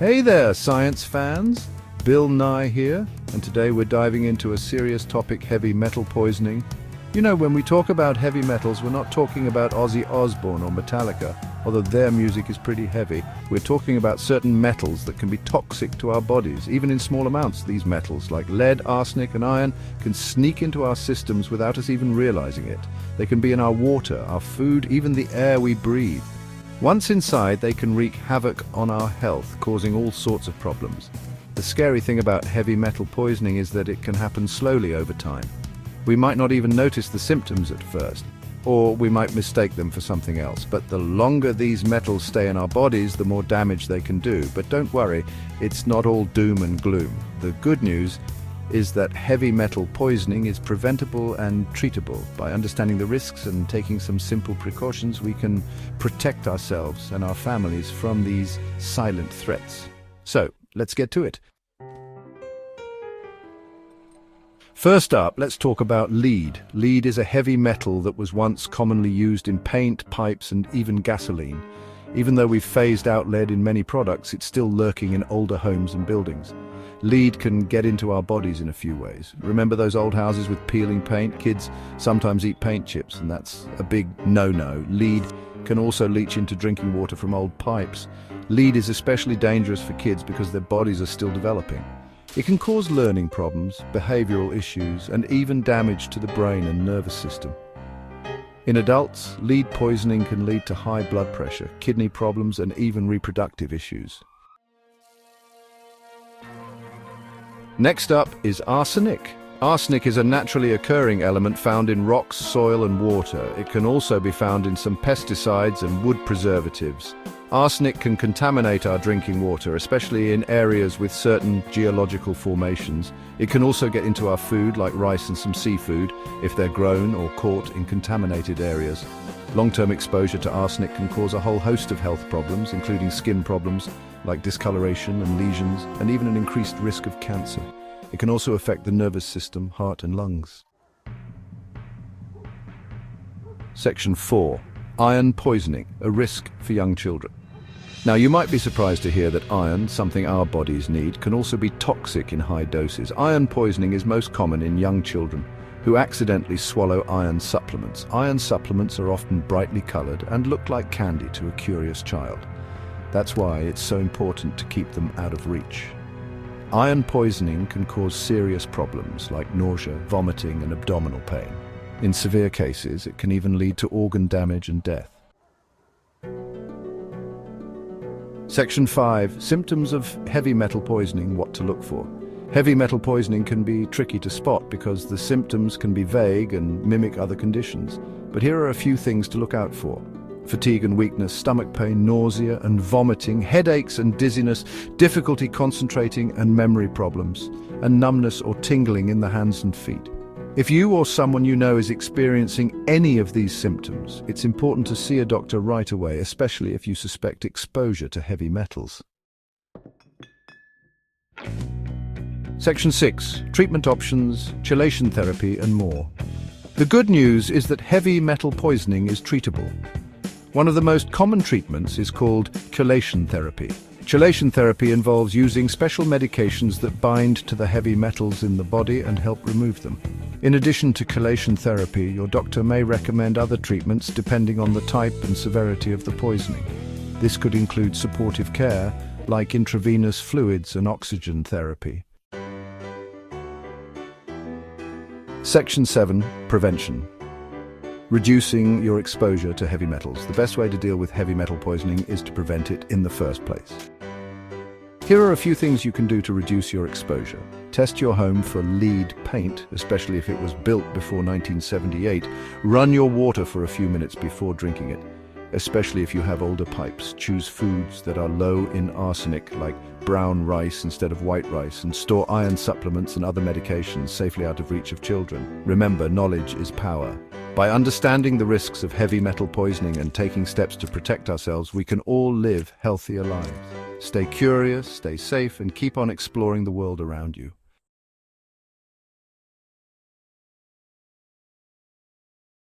Hey there, science fans! Bill Nye here, and today we're diving into a serious topic: heavy metal poisoning. You know, when we talk about heavy metals, we're not talking about Ozzy Osbourne or Metallica, although their music is pretty heavy. We're talking about certain metals that can be toxic to our bodies. Even in small amounts, these metals, like lead, arsenic, and iron, can sneak into our systems without us even realizing it. They can be in our water, our food, even the air we breathe. Once inside, they can wreak havoc on our health, causing all sorts of problems. The scary thing about heavy metal poisoning is that it can happen slowly over time. We might not even notice the symptoms at first, or we might mistake them for something else. But the longer these metals stay in our bodies, the more damage they can do. But don't worry, it's not all doom and gloom. The good news is that heavy metal poisoning is preventable and treatable. By understanding the risks and taking some simple precautions, we can protect ourselves and our families from these silent threats. So, let's get to it. First up, let's talk about lead. Lead is a heavy metal that was once commonly used in paint, pipes, and even gasoline. Even though we've phased out lead in many products, it's still lurking in older homes and buildings. Lead can get into our bodies in a few ways. Remember those old houses with peeling paint? Kids sometimes eat paint chips, and that's a big no-no. Lead can also leach into drinking water from old pipes. Lead is especially dangerous for kids because their bodies are still developing. It can cause learning problems, behavioral issues, and even damage to the brain and nervous system. In adults, lead poisoning can lead to high blood pressure, kidney problems, and even reproductive issues. Next up is arsenic. Arsenic is a naturally occurring element found in rocks, soil, and water. It can also be found in some pesticides and wood preservatives. Arsenic can contaminate our drinking water, especially in areas with certain geological formations. It can also get into our food, like rice and some seafood, if they're grown or caught in contaminated areas. Long-term exposure to arsenic can cause a whole host of health problems, including skin problems like discoloration and lesions, and even an increased risk of cancer. It can also affect the nervous system, heart, and lungs. Section 4. Iron poisoning, a risk for young children. Now, you might be surprised to hear that iron, something our bodies need, can also be toxic in high doses. Iron poisoning is most common in young children who accidentally swallow iron supplements. Iron supplements are often brightly colored and look like candy to a curious child. That's why it's so important to keep them out of reach. Iron poisoning can cause serious problems like nausea, vomiting, and abdominal pain. In severe cases, it can even lead to organ damage and death. Section 5. Symptoms of heavy metal poisoning, what to look for. Heavy metal poisoning can be tricky to spot because the symptoms can be vague and mimic other conditions. But here are a few things to look out for. Fatigue and weakness, stomach pain, nausea and vomiting, headaches and dizziness, difficulty concentrating and memory problems, and numbness or tingling in the hands and feet. If you or someone you know is experiencing any of these symptoms, it's important to see a doctor right away, especially if you suspect exposure to heavy metals. Section 6. Treatment options, chelation therapy, and more. The good news is that heavy metal poisoning is treatable. One of the most common treatments is called chelation therapy. Chelation therapy involves using special medications that bind to the heavy metals in the body and help remove them. In addition to chelation therapy, your doctor may recommend other treatments depending on the type and severity of the poisoning. This could include supportive care, like intravenous fluids and oxygen therapy. Section 7. Prevention. Reducing your exposure to heavy metals. The best way to deal with heavy metal poisoning is to prevent it in the first place. Here are a few things you can do to reduce your exposure. Test your home for lead paint, especially if it was built before 1978. Run your water for a few minutes before drinking it, especially if you have older pipes. Choose foods that are low in arsenic, like brown rice instead of white rice, and store iron supplements and other medications safely out of reach of children. Remember, knowledge is power. By understanding the risks of heavy metal poisoning and taking steps to protect ourselves, we can all live healthier lives. Stay curious, stay safe, and keep on exploring the world around you.